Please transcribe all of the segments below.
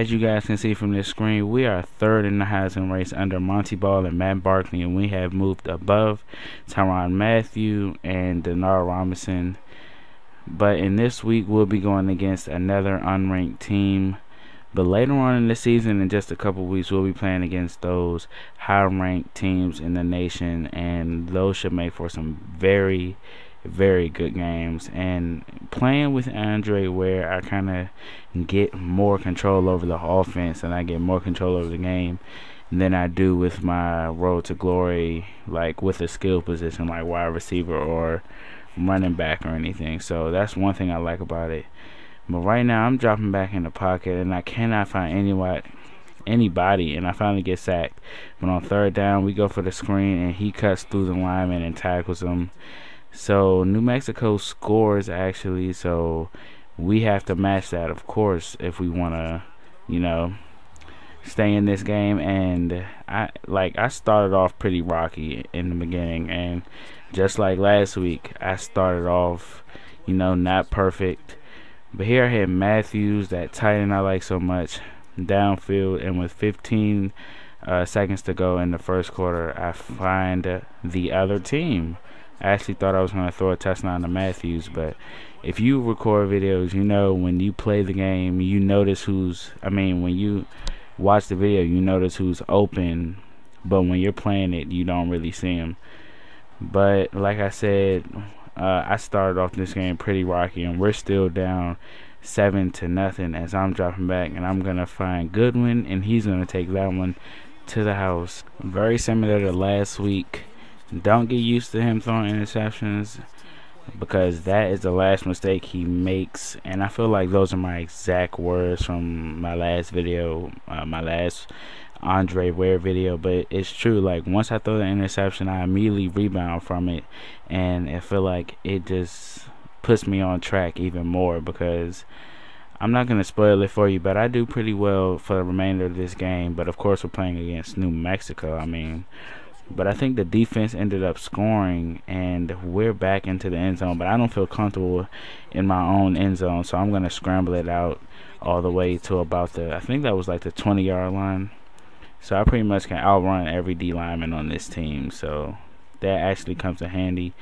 as you guys can see from this screen, we are third in the Heisman race under Monty Ball and Matt Barkley, and we have moved above Tyrann Mathieu and Denard Robinson. But in this week, we'll be going against another unranked team. But later on in the season, in just a couple weeks, we'll be playing against those high-ranked teams in the nation, and those should make for some very, very good games. And playing with Andre Ware, I kind of get more control over the offense, and I get more control over the game than I do with my road to glory, like with a skill position like wide receiver or running back or anything. So that's one thing I like about it. But right now I'm dropping back in the pocket and I cannot find anybody, and I finally get sacked. But on third down, we go for the screen and he cuts through the lineman and tackles him. So New Mexico scores actually, so we have to match that, of course, if we want to, stay in this game. And I started off pretty rocky in the beginning, and just like last week, I started off, not perfect. But here I had Matthews, that tight end I like so much, downfield, and with 15 seconds to go in the first quarter, I find the other team. I actually thought I was going to throw a touchdown to Matthews, but if you record videos, when you play the game, you notice when you watch the video, you notice who's open, but when you're playing it, you don't really see them. But like I said, I started off this game pretty rocky, and we're still down 7-0 as I'm dropping back, and I'm gonna find Goodwin, and he's gonna take that one to the house. Very similar to last week. Don't get used to him throwing interceptions, because that is the last mistake he makes, and I feel like those are my exact words from my last video, my last Andre Ware video. But it's true, like once I throw the interception, I immediately rebound from it, and I feel like it just puts me on track even more, because I'm not going to spoil it for you, but I do pretty well for the remainder of this game. But of course we're playing against New Mexico, but I think the defense ended up scoring, and we're back into the end zone, but I don't feel comfortable in my own end zone, so I'm going to scramble it out all the way to about I think that was like the 20-yard line. So I pretty much can outrun every D lineman on this team, so that actually comes in handy.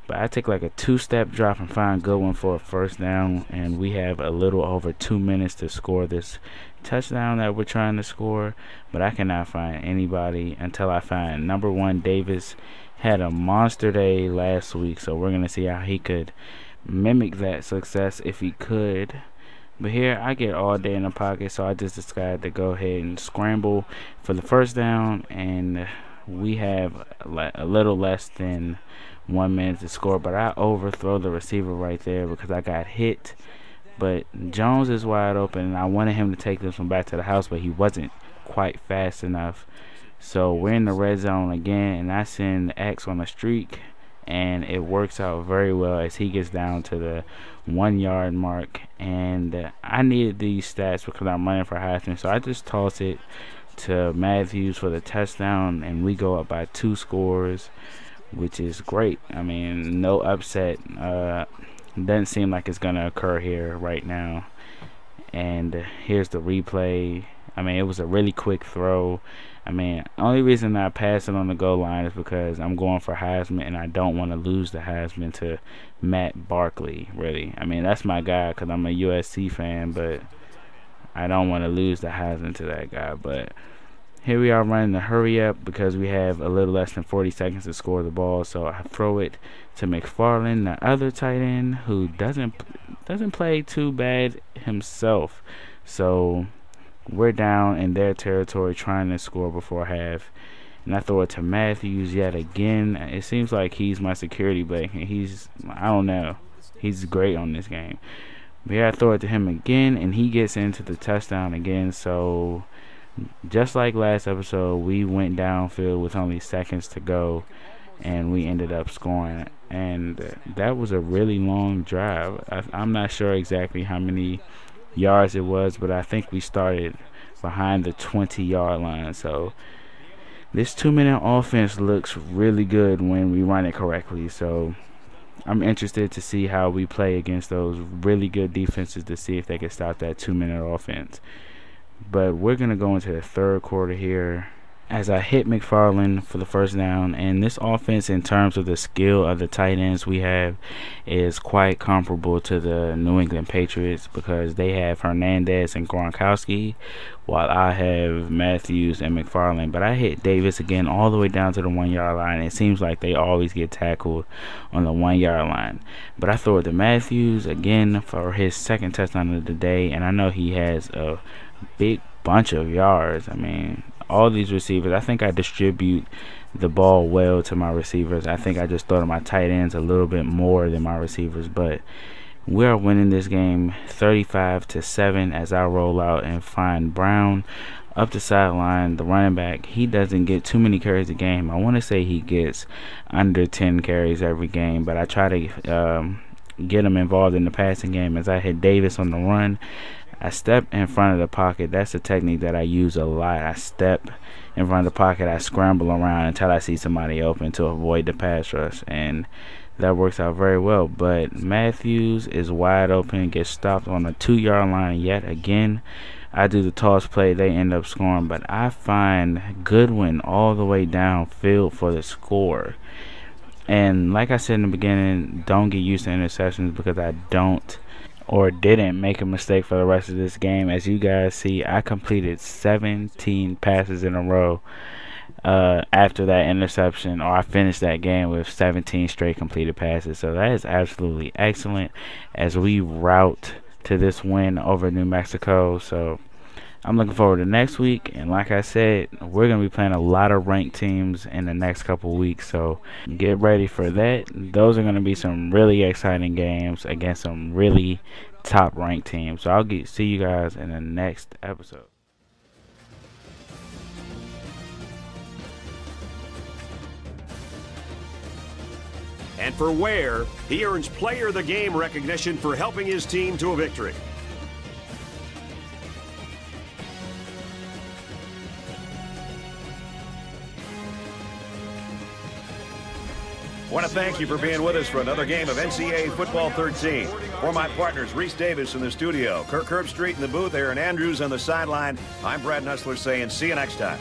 But I take like a two-step drop and find Goodwin for a first down, and we have a little over 2 minutes to score this touchdown that we're trying to score. But I cannot find anybody until I find number 1 Davis. Had a monster day last week, so we're going to see how he could mimic that success if he could. But here I get all day in the pocket, so I just decided to go ahead and scramble for the first down, and we have a little less than 1 minute to score. But I overthrow the receiver right there because I got hit. But Jones is wide open, and I wanted him to take this one back to the house, but he wasn't quite fast enough. So we're in the red zone again, and I send X on a streak, and it works out very well as he gets down to the 1 yard mark. And I needed these stats because I'm running for Heisman, so I just toss it to Matthews for the touchdown, and we go up by 2 scores, which is great. No upset. Doesn't seem like it's gonna occur here right now. And here's the replay. It was a really quick throw. Only reason I pass it on the goal line is because I'm going for Heisman, and I don't want to lose the Heisman to Matt Barkley, really. That's my guy because I'm a USC fan, but I don't want to lose the Heisman to that guy. But here we are running the hurry up because we have a little less than 40 seconds to score the ball. So I throw it to McFarland, the other tight end, who doesn't play too bad himself. So we're down in their territory trying to score before half, and I throw it to Matthews yet again. It seems like he's my security blanket. I don't know, he's great on this game. But here I throw it to him again, and he gets into the touchdown again. So just like last episode, we went downfield with only seconds to go, and we ended up scoring. And that was a really long drive. I'm not sure exactly how many yards it was, but I think we started behind the 20-yard line. So this 2-minute offense looks really good when we run it correctly. So I'm interested to see how we play against those really good defenses, to see if they can stop that 2-minute offense. But we're going to go into the third quarter here as I hit McFarland for the first down. And this offense, in terms of the skill of the tight ends we have, is quite comparable to the New England Patriots, because they have Hernandez and Gronkowski, while I have Matthews and McFarland. But I hit Davis again all the way down to the 1 yard line. It seems like they always get tackled on the 1 yard line. But I throw it to Matthews again for his second touchdown of the day, and I know he has a big bunch of yards. I mean, all these receivers, I think I distribute the ball well to my receivers. I think I just throw to my tight ends a little bit more than my receivers. But we are winning this game 35-7 as I roll out and find Brown up the sideline, the running back. He doesn't get too many carries a game. I want to say he gets under 10 carries every game, but I try to get him involved in the passing game as I hit Davis on the run. I step in front of the pocket. That's a technique that I use a lot. I step in front of the pocket. I scramble around until I see somebody open to avoid the pass rush, and that works out very well. But Matthews is wide open, gets stopped on the 2 yard line yet again. I do the toss play. They end up scoring, but I find Goodwin all the way downfield for the score. And like I said in the beginning, don't get used to interceptions, because I don't or didn't make a mistake for the rest of this game. As you guys see, I completed 17 passes in a row after that interception, or I finished that game with 17 straight completed passes. So that is absolutely excellent as we route to this win over New Mexico. So I'm looking forward to next week, and like I said, we're going to be playing a lot of ranked teams in the next couple weeks, so get ready for that. Those are going to be some really exciting games against some really top ranked teams. So I'll see you guys in the next episode. And for Ware, he earns Player of the Game recognition for helping his team to a victory. I want to thank you for being with us for another game of NCAA Football 13. For my partners, Reese Davis in the studio, Kirk Herbstreit in the booth, Aaron Andrews on the sideline, I'm Brad Nussler saying see you next time.